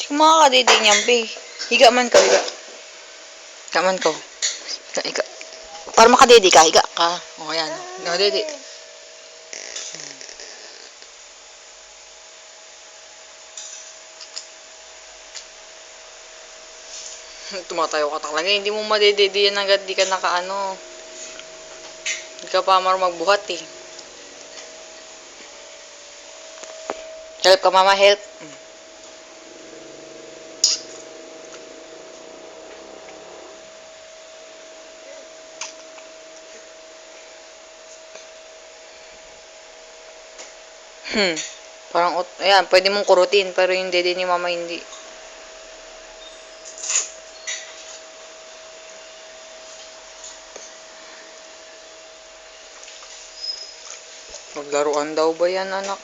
Yung mga kadidi niyan, be. Higa man ka, higa. Higa man ko. Higa, higa. Para makadidi ka, higa ka. O, yan. Nakadidi. Tumatayo ka talaga. Hindi mo madididi yan agad. Di ka nakaano. Hindi ka pa magbuhat eh. Help ka, mama. Help. Parang, ayan, pwede mong kurutin. Pero yung dede ni mama hindi. Maglaruan daw ba yan, anak?